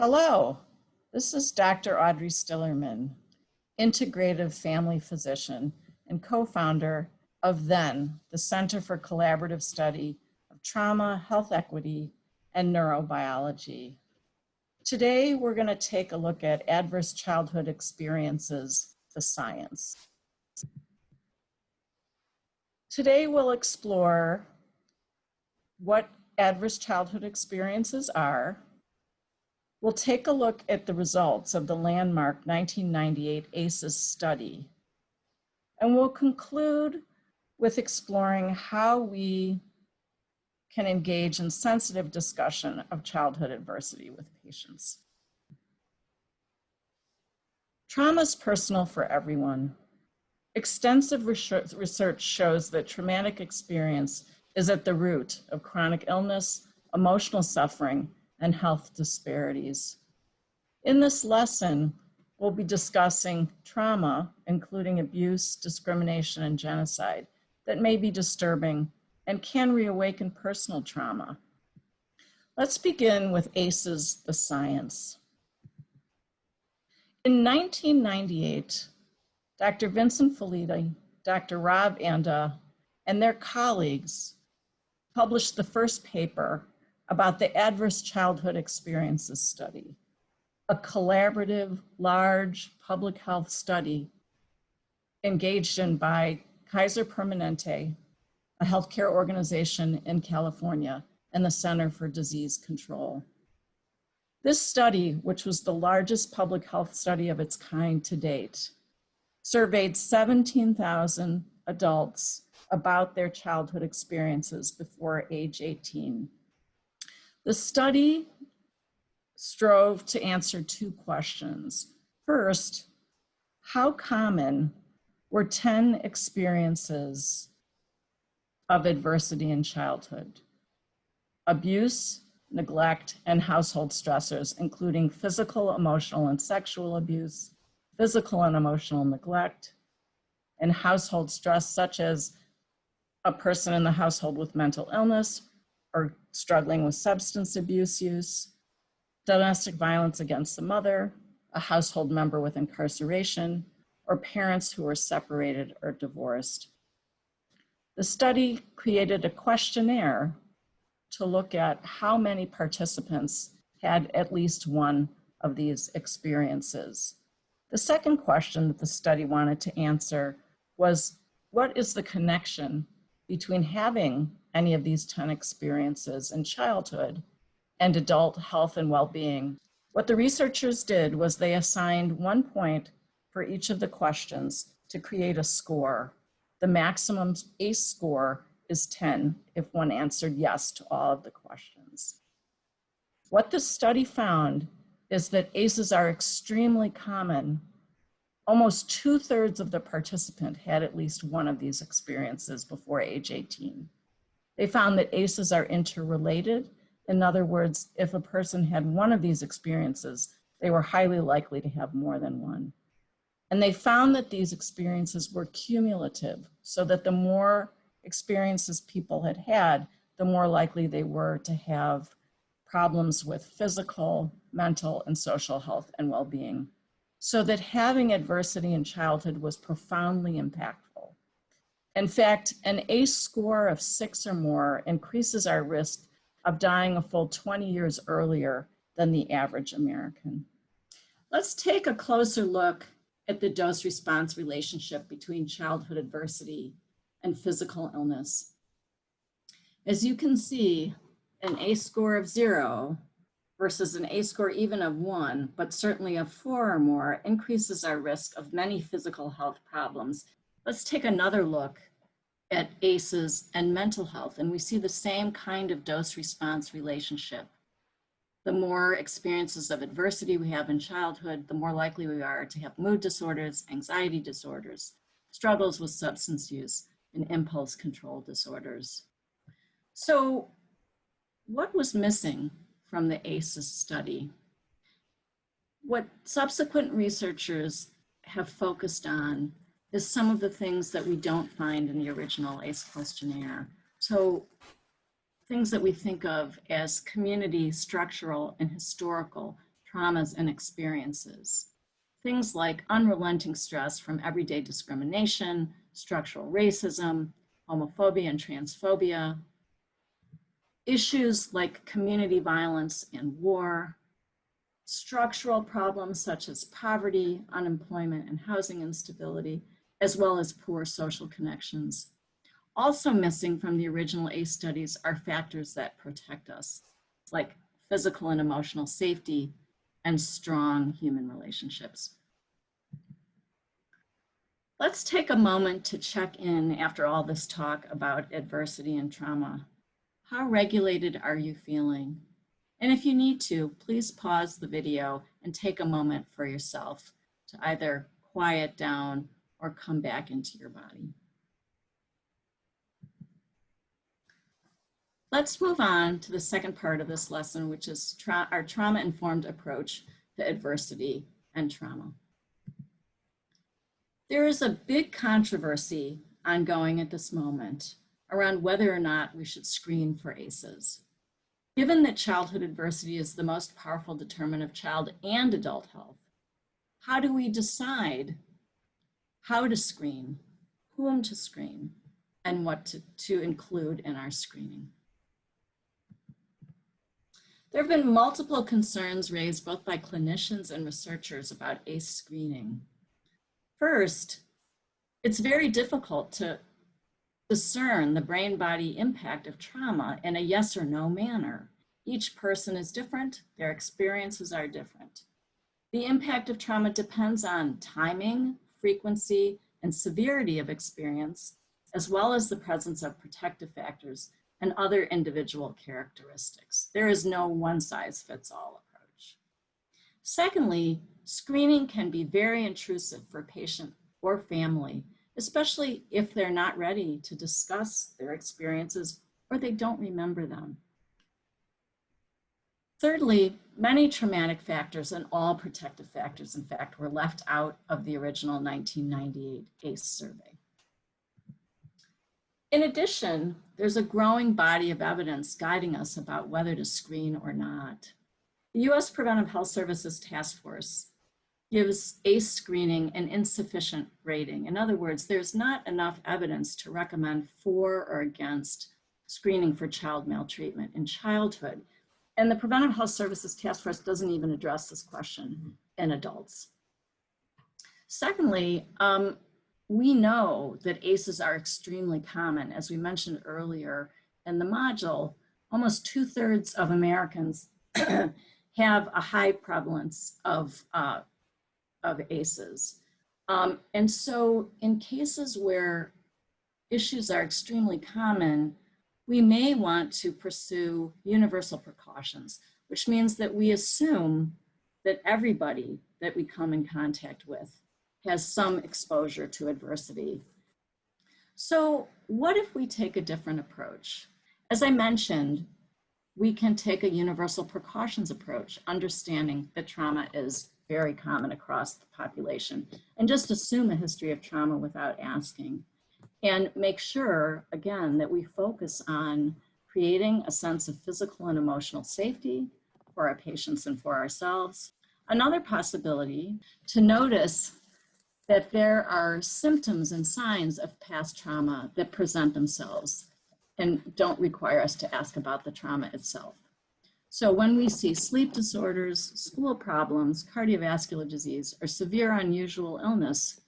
Hello, this is Dr. Audrey Stillerman, integrative family physician and co-founder of the Center for Collaborative Study of Trauma, Health Equity, and Neurobiology. Today, we're going to take a look at adverse childhood experiences, the science. Today, we'll explore what adverse childhood experiences are. We'll take a look at the results of the landmark 1998 ACEs study, and we'll conclude with exploring how we can engage in sensitive discussion of childhood adversity with patients. Trauma is personal for everyone. Extensive research shows that traumatic experience is at the root of chronic illness, emotional suffering, and health disparities. In this lesson, we'll be discussing trauma, including abuse, discrimination, and genocide, that may be disturbing and can reawaken personal trauma. Let's begin with ACEs, the science. In 1998, Dr. Vincent Felitti, Dr. Rob Anda, and their colleagues published the first paper about the Adverse Childhood Experiences Study, a collaborative, large public health study engaged in by Kaiser Permanente, a healthcare organization in California, and the Center for Disease Control. This study, which was the largest public health study of its kind to date, surveyed 17,000 adults about their childhood experiences before age 18. The study strove to answer two questions. First, how common were 10 experiences of adversity in childhood? Abuse, neglect, and household stressors, including physical, emotional, and sexual abuse, physical and emotional neglect, and household stress such as a person in the household with mental illness or struggling with substance abuse use, domestic violence against the mother, a household member with incarceration, or parents who were separated or divorced. The study created a questionnaire to look at how many participants had at least one of these experiences. The second question that the study wanted to answer was, what is the connection between having any of these 10 experiences in childhood and adult health and well-being? What the researchers did was they assigned 1 point for each of the questions to create a score. The maximum ACE score is 10 if one answered yes to all of the questions. What this study found is that ACEs are extremely common. Almost 2/3 of the participant had at least one of these experiences before age 18. They found that ACEs are interrelated. In other words, if a person had one of these experiences, they were highly likely to have more than one. And they found that these experiences were cumulative, so that the more experiences people had had, the more likely they were to have problems with physical, mental, and social health and well-being. So that having adversity in childhood was profoundly impactful. In fact, an ACE score of 6 or more increases our risk of dying a full 20 years earlier than the average American. Let's take a closer look at the dose-response relationship between childhood adversity and physical illness. As you can see, an ACE score of 0 versus an ACE score even of 1, but certainly of 4 or more, increases our risk of many physical health problems. Let's take another look at ACEs and mental health, and we see the same kind of dose-response relationship. The more experiences of adversity we have in childhood, the more likely we are to have mood disorders, anxiety disorders, struggles with substance use, and impulse control disorders. So what was missing from the ACEs study? What subsequent researchers have focused on is some of the things that we don't find in the original ACE questionnaire. So things that we think of as community, structural, and historical traumas, and experiences. Things like unrelenting stress from everyday discrimination, structural racism, homophobia and transphobia, issues like community violence and war, structural problems such as poverty, unemployment, and housing instability, as well as poor social connections. Also missing from the original ACE studies are factors that protect us, like physical and emotional safety and strong human relationships. Let's take a moment to check in after all this talk about adversity and trauma. How regulated are you feeling? And if you need to, please pause the video and take a moment for yourself to either quiet down or come back into your body. Let's move on to the second part of this lesson, which is our trauma-informed approach to adversity and trauma. There is a big controversy ongoing at this moment around whether or not we should screen for ACEs. Given that childhood adversity is the most powerful determinant of child and adult health, how do we decide how to screen, whom to screen, and what to include in our screening? There have been multiple concerns raised both by clinicians and researchers about ACE screening. First, it's very difficult to discern the brain-body impact of trauma in a yes or no manner. Each person is different, their experiences are different. The impact of trauma depends on timing, frequency, and severity of experience, as well as the presence of protective factors and other individual characteristics. There is no one-size-fits-all approach. Secondly, screening can be very intrusive for patient or family, especially if they're not ready to discuss their experiences or they don't remember them. Thirdly, many traumatic factors and all protective factors, in fact, were left out of the original 1998 ACE survey. In addition, there's a growing body of evidence guiding us about whether to screen or not. The U.S. Preventive Health Services Task Force gives ACE screening an insufficient rating. In other words, there's not enough evidence to recommend for or against screening for child maltreatment in childhood. And the Preventive Health Services Task Force doesn't even address this question in adults. Secondly, we know that ACEs are extremely common. As we mentioned earlier in the module, almost 2/3 of Americans have a high prevalence of ACEs. And so in cases where issues are extremely common, we may want to pursue universal precautions, which means that we assume that everybody that we come in contact with has some exposure to adversity. So what if we take a different approach? As I mentioned, we can take a universal precautions approach, understanding that trauma is very common across the population, and just assume a history of trauma without asking. And make sure, again, that we focus on creating a sense of physical and emotional safety for our patients and for ourselves. Another possibility to notice that there are symptoms and signs of past trauma that present themselves and don't require us to ask about the trauma itself. So when we see sleep disorders, school problems, cardiovascular disease, or severe unusual illness,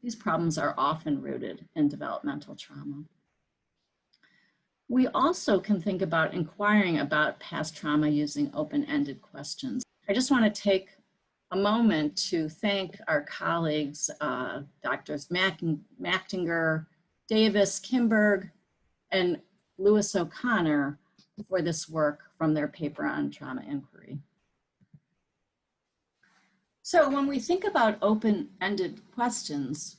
these problems are often rooted in developmental trauma. We also can think about inquiring about past trauma using open-ended questions. I just want to take a moment to thank our colleagues, Drs. Machtinger, Davis, Kimberg, and Lewis O'Connor for this work from their paper on trauma inquiry. So when we think about open-ended questions,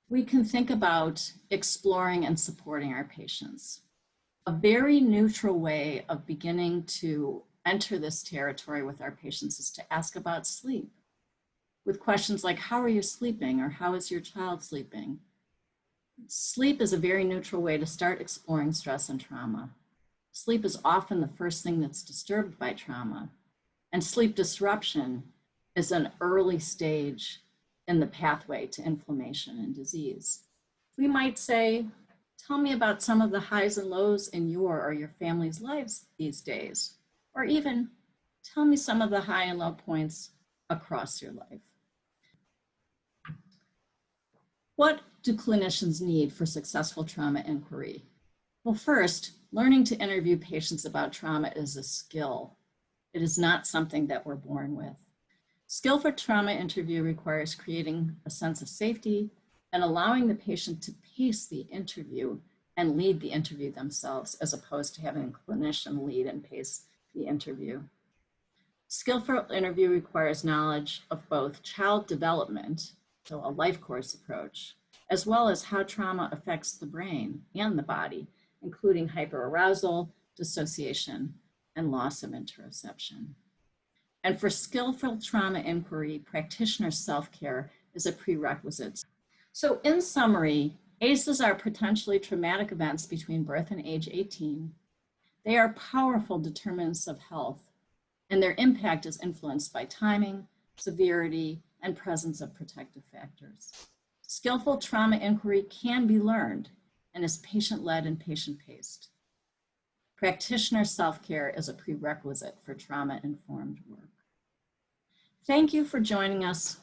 we can think about exploring and supporting our patients. A very neutral way of beginning to enter this territory with our patients is to ask about sleep, with questions like, how are you sleeping, or how is your child sleeping? Sleep is a very neutral way to start exploring stress and trauma. Sleep is often the first thing that's disturbed by trauma. And sleep disruption is an early stage in the pathway to inflammation and disease. We might say, tell me about some of the highs and lows in your or your family's lives these days, or even tell me some of the high and low points across your life. What do clinicians need for successful trauma inquiry? Well, first, learning to interview patients about trauma is a skill. It is not something that we're born with. Skillful trauma interview requires creating a sense of safety and allowing the patient to pace the interview and lead the interview themselves, as opposed to having a clinician lead and pace the interview. Skillful interview requires knowledge of both child development, so a life course approach, as well as how trauma affects the brain and the body, including hyperarousal, dissociation, and loss of interoception. And for skillful trauma inquiry, practitioner self-care is a prerequisite. So in summary, ACEs are potentially traumatic events between birth and age 18. They are powerful determinants of health, and their impact is influenced by timing, severity, and presence of protective factors. Skillful trauma inquiry can be learned and is patient-led and patient-paced. Practitioner self-care is a prerequisite for trauma-informed work. Thank you for joining us